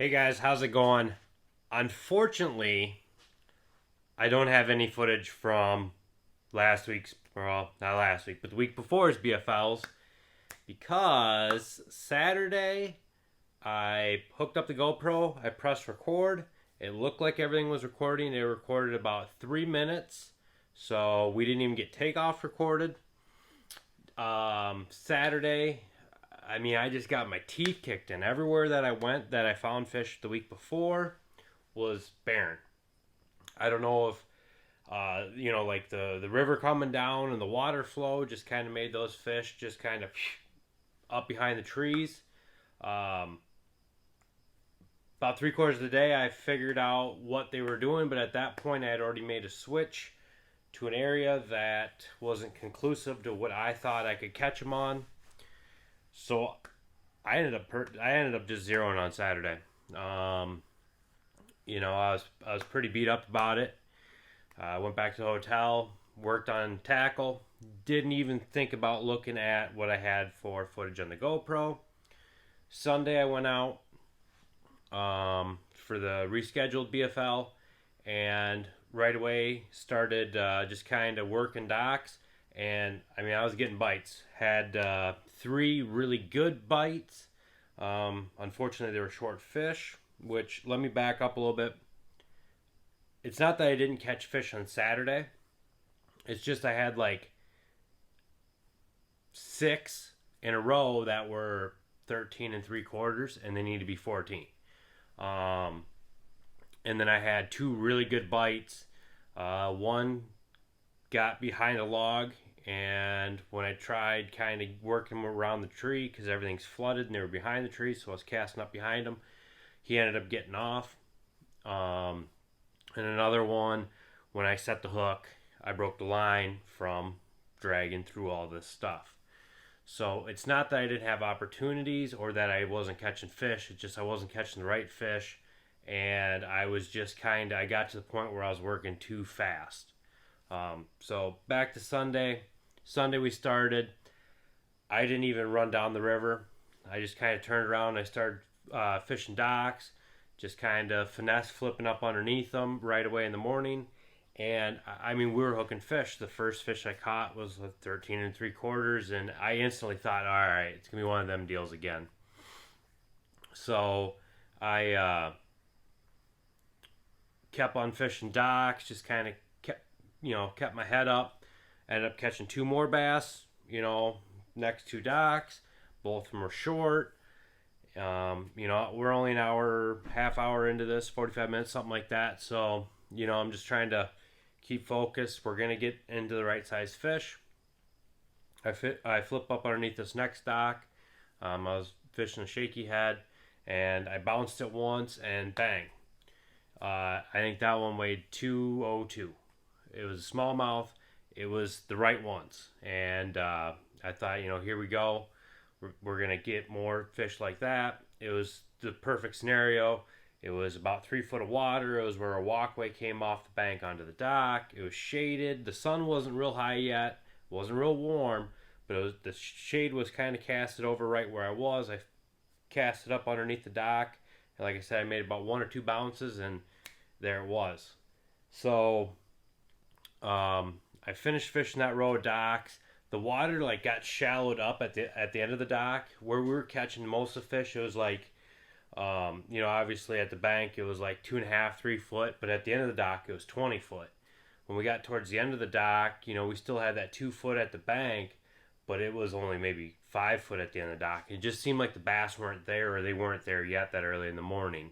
Hey guys, how's it going? Unfortunately, I don't have any footage from last week's, well, not last week, but the week before's BFLs because Saturday I hooked up the GoPro, I pressed record. It looked like everything was recording. It recorded about 3 minutes, so we didn't even get takeoff recorded. Saturday, I just got my teeth kicked in. Everywhere that I went that I found fish the week before was barren. I don't know if like the river coming down and the water flow just kind of made those fish just kind of up behind the trees. Um, about 3 quarters of the day, I figured out what they were doing, but at that point, I had already made a switch to an area that wasn't conclusive to what I thought I could catch them on. So I ended up just zeroing on Saturday. Um, I was pretty beat up about it. I went back to the hotel, worked on tackle, didn't even think about looking at what I had for footage on the GoPro. Sunday I went out for the rescheduled BFL and right away started just kind of working docks. And I was getting bites. Had three really good bites. Unfortunately, they were short fish, which let me back up a little bit. It's not that I didn't catch fish on Saturday. It's just I had like six in a row that were 13 and 3/4, and they need to be 14. Um, and then I had two really good bites. One got behind a log, and when I tried kind of working around the tree because everything's flooded and they were behind the tree, so I was casting up behind him, he ended up getting off. Um, and another one, when I set the hook, I broke the line from dragging through all this stuff. So it's not that I didn't have opportunities or that I wasn't catching fish. It's just I wasn't catching the right fish. And I was just I got to the point where I was working too fast. So back to Sunday. Sunday we started. I didn't even run down the river. I just kind of turned around and I started fishing docks. Just kind of finesse flipping up underneath them right away in the morning. And we were hooking fish. The first fish I caught was with 13 and 3/4, and I instantly thought, all right, it's gonna be one of them deals again. So I kept on fishing docks, just kind of kept my head up. Ended up catching two more bass. Next two docks, both of them were short. We're only an hour, half hour into this, 45 minutes, something like that. So I'm just trying to keep focused. We're gonna get into the right size fish. I flip up underneath this next dock. I was fishing a shaky head, and I bounced it once, and bang! I think that one weighed 202. It was a smallmouth. It was the right ones, and I thought, here we go. We're gonna get more fish like that. It was the perfect scenario. It was about 3 foot of water. It was where a walkway came off the bank onto the dock. It was shaded. The sun wasn't real high yet. It wasn't real warm, but the shade was kind of casted over right where I was. I cast it up underneath the dock, and like I said, I made about one or two bounces, and there it was. So I finished fishing that row of docks. The water got shallowed up at the end of the dock where we were catching most of the fish. It was obviously at the bank it was like 2.5, 3 foot, but at the end of the dock it was 20 foot. When we got towards the end of the dock, we still had that 2 foot at the bank, but it was only maybe 5 foot at the end of the dock. It just seemed like the bass weren't there, or they weren't there yet that early in the morning.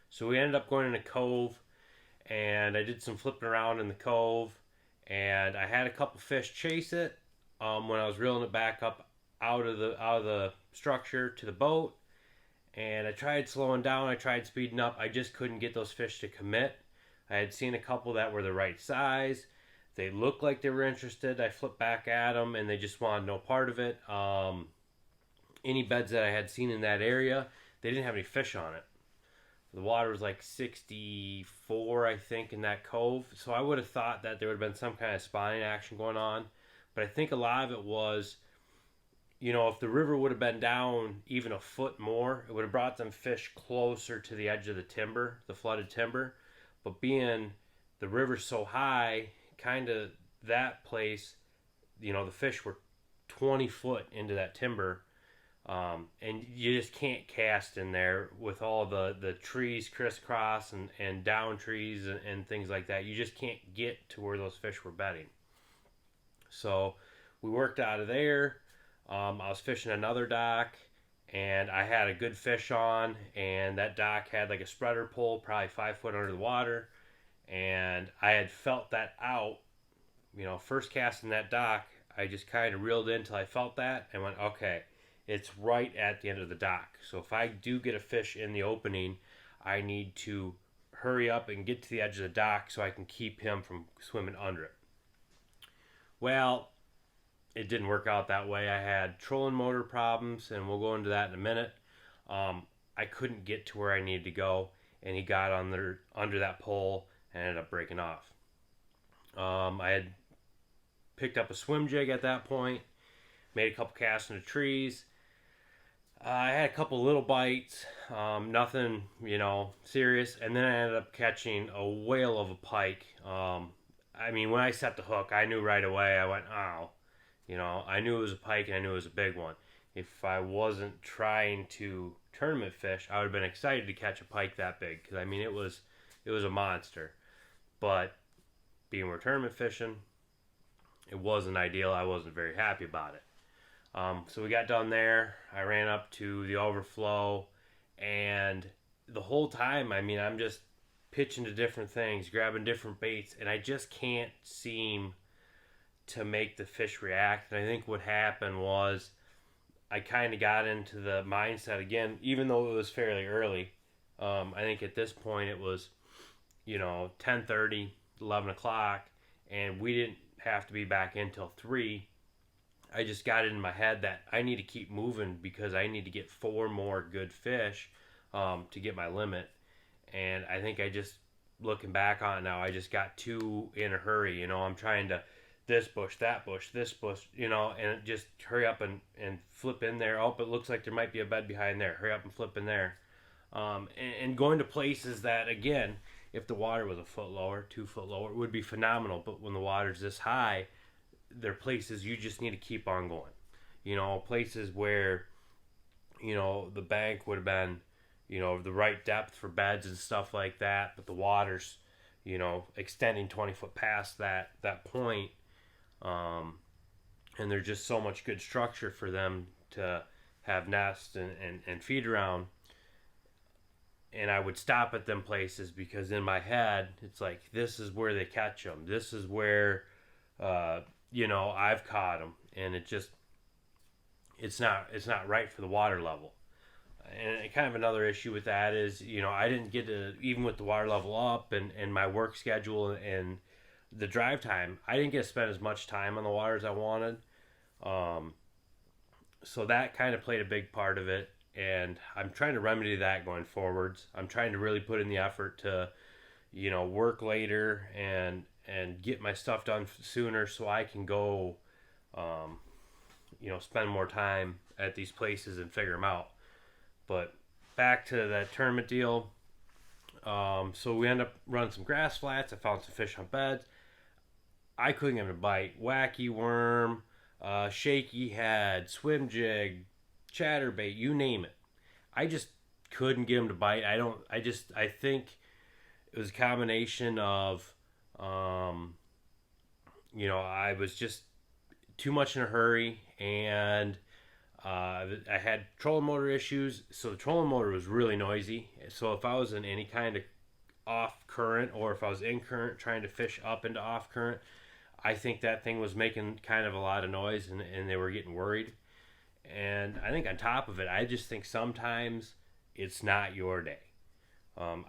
So we ended up going in a cove, and I did some flipping around in the cove, and I had a couple fish chase it when I was reeling it back up out of the structure to the boat. And I tried slowing down, I tried speeding up. I just couldn't get those fish to commit. I had seen a couple that were the right size. They looked like they were interested. I flipped back at them, and they just wanted no part of it. Any beds that I had seen in that area, they didn't have any fish on it. The water was like 64, I think, in that cove. So I would have thought that there would have been some kind of spawning action going on. But I think a lot of it was if the river would have been down even a foot more, it would have brought them fish closer to the edge of the timber, the flooded timber. But being the river's so high, kind of that place, the fish were 20 foot into that timber. And you just can't cast in there with all the trees crisscross and down trees and things like that. You just can't get to where those fish were bedding. So we worked out of there. I was fishing another dock, and I had a good fish on, and that dock had like a spreader pole, probably 5 foot under the water, and I had felt that out. First casting that dock, I just kind of reeled in until I felt that and went, okay, it's right at the end of the dock. So if I do get a fish in the opening, I need to hurry up and get to the edge of the dock so I can keep him from swimming under it. Well, it didn't work out that way. I had trolling motor problems, and we'll go into that in a minute. I couldn't get to where I needed to go, and he got under that pole and ended up breaking off. I had picked up a swim jig at that point, made a couple casts into trees. I had a couple little bites, nothing, serious, and then I ended up catching a whale of a pike. When I set the hook, I knew right away. I went, oh, I knew it was a pike, and I knew it was a big one. If I wasn't trying to tournament fish, I would have been excited to catch a pike that big, because it was a monster. But being we're tournament fishing, it wasn't ideal. I wasn't very happy about it. So we got done there. I ran up to the overflow, and the whole time, I'm just pitching to different things, grabbing different baits, and I just can't seem to make the fish react. And I think what happened was I kind of got into the mindset again, even though it was fairly early. I think at this point it was, 10:30, 11 o'clock, and we didn't have to be back in till 3. I just got it in my head that I need to keep moving because I need to get 4 more good fish to get my limit. And I think looking back on it now, I just got too in a hurry. I'm trying to this bush, this bush, and just hurry up and flip in there. Oh, it looks like there might be a bed behind there. Hurry up and flip in there. And going to places that, again, if the water was a foot lower, 2 foot lower, it would be phenomenal. But when the water's this high, there are places you just need to keep on going. Places where, the bank would have been, the right depth for beds and stuff like that, but the water's, extending 20 foot past that point. And there's just so much good structure for them to have nests and feed around. And I would stop at them places because in my head, it's like, this is where they catch them. This is where, I've caught them. And it's not right for the water level. And kind of another issue with that is, I didn't get to, even with the water level up and my work schedule and the drive time, I didn't get to spend as much time on the water as I wanted. So that kind of played a big part of it. And I'm trying to remedy that going forwards. I'm trying to really put in the effort to, work later and get my stuff done sooner so I can go, spend more time at these places and figure them out. But back to that tournament deal. So we end up running some grass flats. I found some fish on beds. I couldn't get him to bite. Wacky worm, shaky head, swim jig, chatterbait, you name it. I just couldn't get him to bite. I think it was a combination of, I was just too much in a hurry, and I had trolling motor issues. So the trolling motor was really noisy. So if I was in any kind of off current, or if I was in current trying to fish up into off current, I think that thing was making kind of a lot of noise, and they were getting worried. And I think on top of it, I just think sometimes it's not your day. And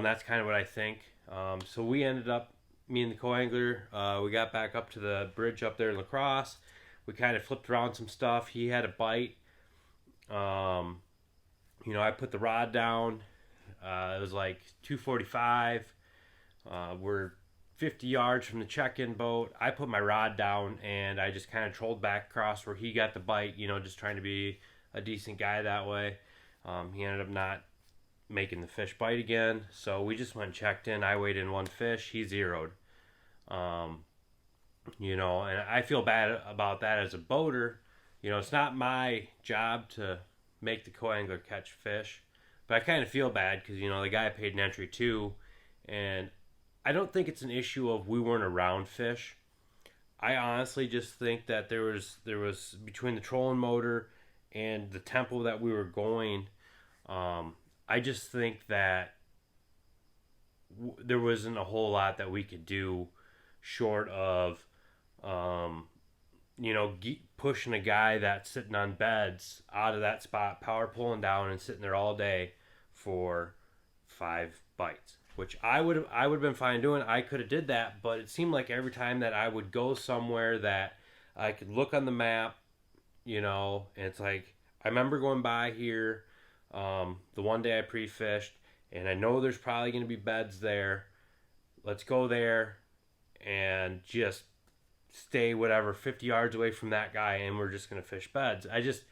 that's kind of what I think. So we ended up, me and the co-angler, we got back up to the bridge up there in La Crosse. We kind of flipped around some stuff. He had a bite. I put the rod down. It was like 245. We're 50 yards from the check-in boat. I put my rod down and I just kind of trolled back across where he got the bite, just trying to be a decent guy that way. He ended up not making the fish bite again, so we just went and checked in. I weighed in one fish, he zeroed. And I feel bad about that as a boater. It's not my job to make the co-angler catch fish, but I kind of feel bad because, the guy paid an entry too, and I don't think it's an issue of we weren't around fish. I honestly just think that there was between the trolling motor and the tempo that we were going, I just think that there wasn't a whole lot that we could do short of, pushing a guy that's sitting on beds out of that spot, power pulling down and sitting there all day for 5 bites, which I would have been fine doing. I could have did that, but it seemed like every time that I would go somewhere that I could look on the map, and it's like, I remember going by here, the one day I pre-fished, and I know there's probably going to be beds there. Let's go there and just stay 50 yards away from that guy, and we're just going to fish beds. I just,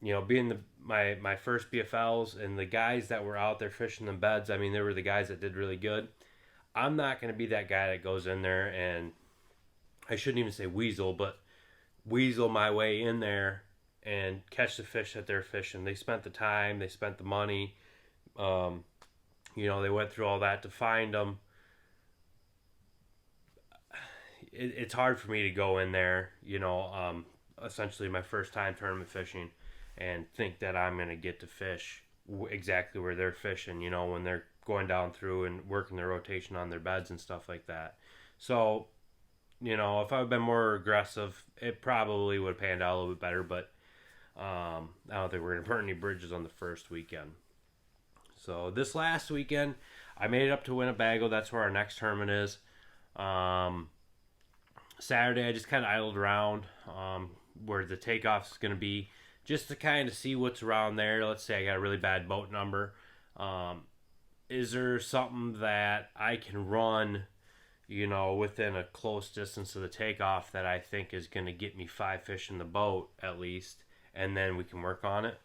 being my first BFLs and the guys that were out there fishing the beds, I mean, they were the guys that did really good. I'm not going to be that guy that goes in there and, I shouldn't even say weasel, but weasel my way in there and catch the fish that they're fishing. They spent the time, they spent the money, they went through all that to find them. It's hard for me to go in there, essentially my first time tournament fishing, and think that I'm going to get to fish exactly where they're fishing, when they're going down through and working their rotation on their beds and stuff like that. So, if I had been more aggressive, it probably would have panned out a little bit better, but I don't think we're going to burn any bridges on the first weekend. So this last weekend, I made it up to Winnebago. That's where our next tournament is. Saturday, I just kind of idled around where the takeoff is going to be, just to kind of see what's around there. Let's say I got a really bad boat number. Is there something that I can run, within a close distance of the takeoff that I think is going to get me 5 fish in the boat at least, and then we can work on it.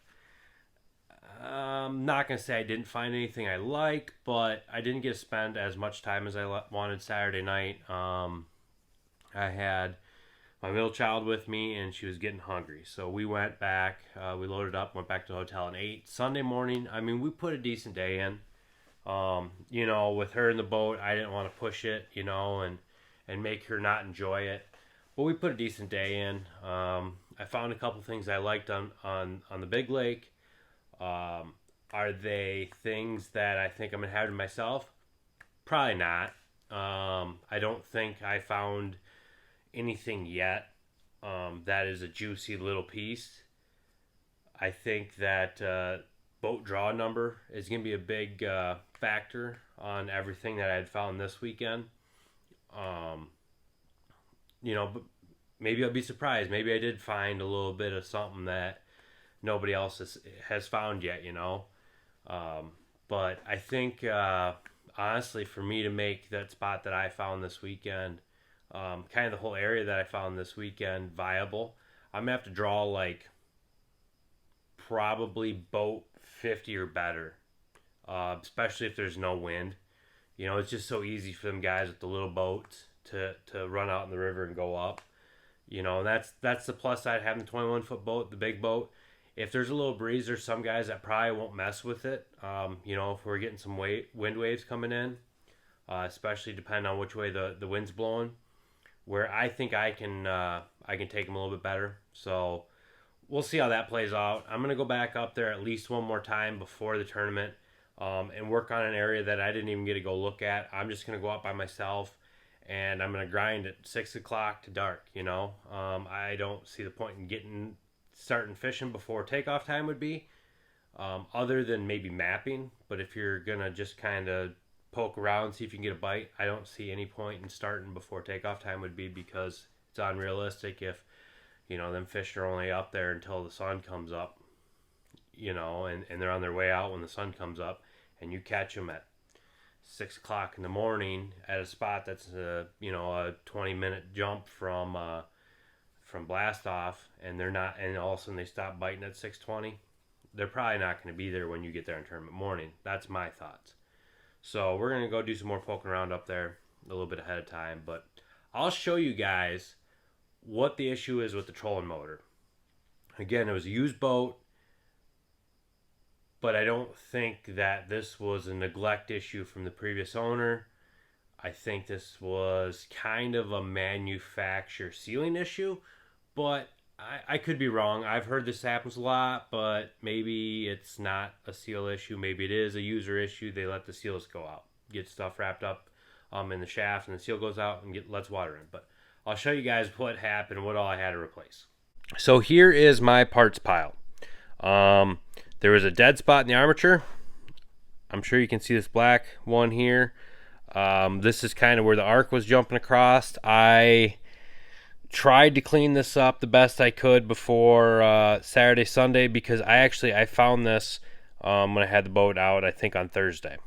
I'm not going to say I didn't find anything I liked, but I didn't get to spend as much time as I wanted Saturday night. I had my middle child with me, and she was getting hungry. So we went back, we loaded up, went back to the hotel and ate. Sunday morning, I mean, we put a decent day in. With her in the boat, I didn't want to push it, and make her not enjoy it. But we put a decent day in. I found a couple things I liked on the big lake. Are they things that I think I'm going to have to myself? Probably not. I don't think I found anything yet that is a juicy little piece. I think that boat draw number is going to be a big factor on everything that I had found this weekend. But maybe I'll be surprised. Maybe I did find a little bit of something that nobody else has found yet, But I think, honestly, for me to make that spot that I found this weekend, kind of the whole area that I found this weekend viable, I'm going to have to draw probably boat 50 or better, especially if there's no wind. It's just so easy for them guys with the little boats to run out in the river and go up. And that's the plus side of having the 21-foot boat, the big boat. If there's a little breeze, there's some guys that probably won't mess with it. If we're getting some wind waves coming in, especially depending on which way the wind's blowing, where I think I can take them a little bit better. So we'll see how that plays out. I'm gonna go back up there at least one more time before the tournament, and work on an area that I didn't even get to go look at. I'm just gonna go out by myself, and I'm gonna grind at 6 o'clock to dark. I don't see the point in starting fishing before takeoff time would be, other than maybe mapping. But if you're gonna just kind of poke around, see if you can get a bite, I don't see any point in starting before takeoff time would be, because it's unrealistic if them fish are only up there until the sun comes up, and they're on their way out when the sun comes up, and you catch them at 6 o'clock in the morning at a spot that's a 20-minute jump from blast off, and they're not, and all of a sudden they stop biting at 6:20, they're probably not going to be there when you get there on tournament morning. That's my thoughts. So we're going to go do some more poking around up there a little bit ahead of time, but I'll show you guys what the issue is with the trolling motor. Again, it was a used boat, but I don't think that this was a neglect issue from the previous owner. I think this was kind of a manufacturer sealing issue, but I could be wrong. I've heard this happens a lot, but maybe it's not a seal issue. Maybe it is a user issue. They let the seals go out, get stuff wrapped up in the shaft, and the seal goes out and lets water in. But I'll show you guys what happened, what all I had to replace. So here is my parts pile. There was a dead spot in the armature. I'm sure you can see this black one here. This is kind of where the arc was jumping across. I tried to clean this up the best I could before Saturday, Sunday, because I found this when I had the boat out, I think on Thursday.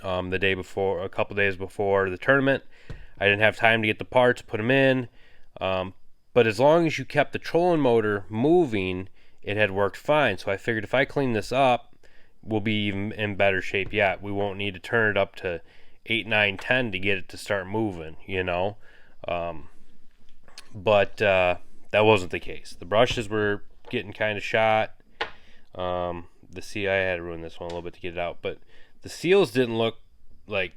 The day before, a couple days before the tournament. I didn't have time to get the parts, put them in. But as long as you kept the trolling motor moving, it had worked fine. So I figured if I clean this up, we'll be even in better shape yet. We won't need to turn it up to 8, 9, 10 to get it to start moving, But that wasn't the case. The brushes were getting kind of shot. The CI had to ruin this one a little bit to get it out. But the seals didn't look like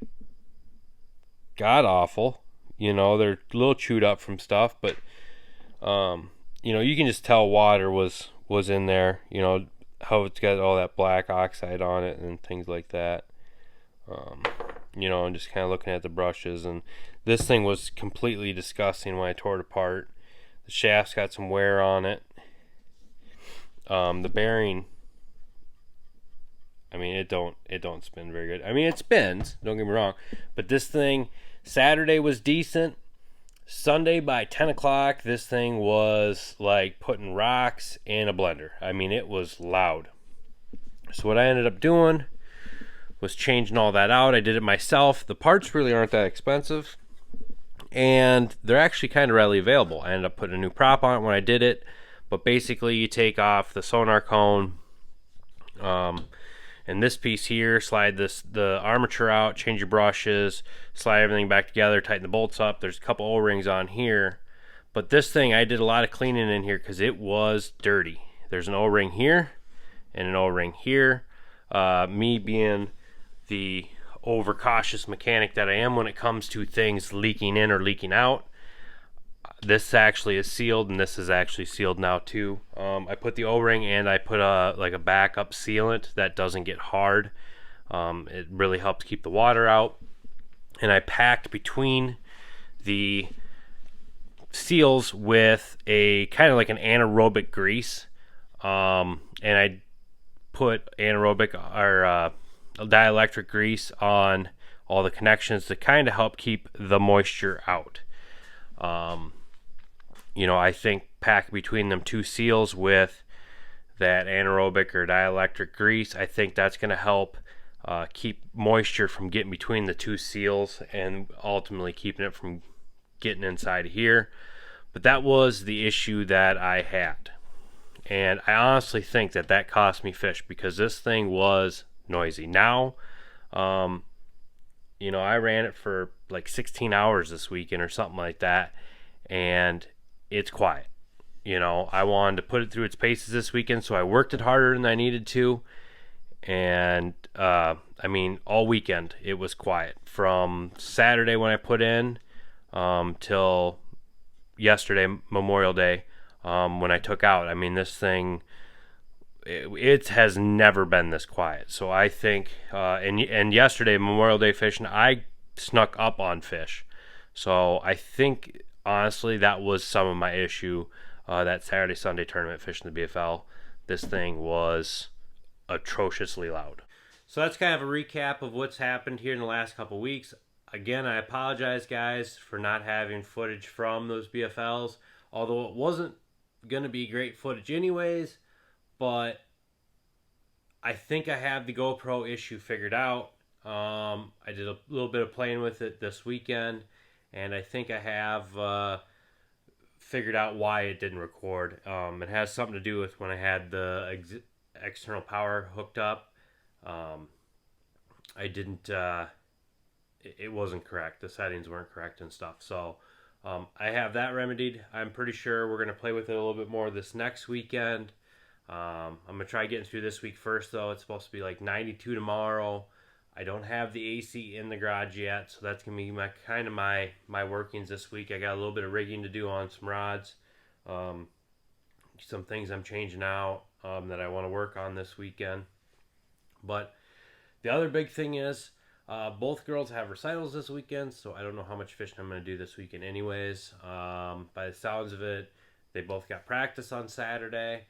god awful. They're a little chewed up from stuff. But, you can just tell water was in there. How it's got all that black oxide on it and things like that. And just kind of looking at the brushes, and this thing was completely disgusting when I tore it apart. The shaft's got some wear on it. The bearing, it don't spin very good. It spins, don't get me wrong, but this thing, Saturday was decent. Sunday by 10 o'clock, this thing was like putting rocks in a blender. It was loud. So what I ended up doing was changing all that out. I did it myself. The parts really aren't that expensive, and they're actually kind of readily available. I ended up putting a new prop on it when I did it, but basically you take off the sonar cone, and this piece here, slide the armature out, change your brushes, slide everything back together, tighten the bolts up. There's a couple O-rings on here, but this thing, I did a lot of cleaning in here because it was dirty. There's an O-ring here and an O-ring here. Me being the overcautious mechanic that I am when it comes to things leaking in or leaking out, this actually is sealed, and this is actually sealed now too. I put the O-ring and I put a backup sealant that doesn't get hard. It really helps keep the water out. And I packed between the seals with a kind of like an anaerobic grease, and I put anaerobic or dielectric grease on all the connections to kind of help keep the moisture out. I think pack between them two seals with that anaerobic or dielectric grease, I think that's going to help keep moisture from getting between the two seals and ultimately keeping it from getting inside here. But that was the issue that I had. And I honestly think that cost me fish, because this thing was noisy. Now, I ran it for like 16 hours this weekend or something like that, and it's quiet. I wanted to put it through its paces this weekend, so I worked it harder than I needed to. And, all weekend it was quiet. From Saturday when I put in till yesterday, Memorial Day, when I took out. This thing, it has never been this quiet. So I think, and yesterday, Memorial Day fishing, I snuck up on fish. So I think, honestly, that was some of my issue. That Saturday, Sunday tournament fishing the BFL, this thing was atrociously loud. So that's kind of a recap of what's happened here in the last couple weeks. Again, I apologize, guys, for not having footage from those BFLs, although it wasn't going to be great footage anyways, but I think I have the GoPro issue figured out. I did a little bit of playing with it this weekend, and I think I have figured out why it didn't record. It has something to do with when I had the external power hooked up. Um, I didn't. It wasn't correct. The settings weren't correct and stuff. So I have that remedied. I'm pretty sure we're gonna play with it a little bit more this next weekend. I'm gonna try getting through this week first, though. It's supposed to be like 92 tomorrow. I don't have the AC in the garage yet, so that's gonna be my workings this week. I got a little bit of rigging to do on some rods, um, some things I'm changing out that I want to work on this weekend. But the other big thing is both girls have recitals this weekend, so I don't know how much fishing I'm gonna do this weekend, anyways. By the sounds of it, they both got practice on Saturday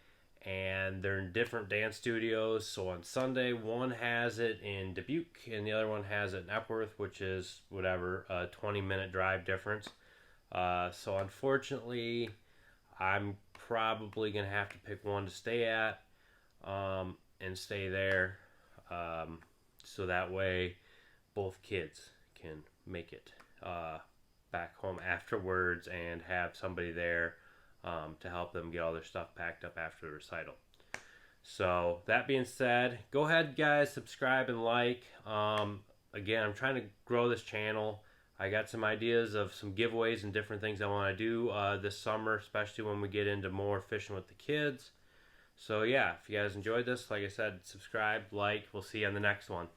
and they're in different dance studios. So on Sunday, one has it in Dubuque and the other one has it in Epworth, which is whatever, a 20-minute drive difference. So unfortunately, I'm probably going to have to pick one to stay at and stay there. So that way, both kids can make it back home afterwards and have somebody there to help them get all their stuff packed up after the recital. So that being said, go ahead guys, subscribe and like. Again, I'm trying to grow this channel. I got some ideas of some giveaways and different things I want to do this summer, especially when we get into more fishing with the kids. So yeah, if you guys enjoyed this, like I said, subscribe, like. We'll see you on the next one.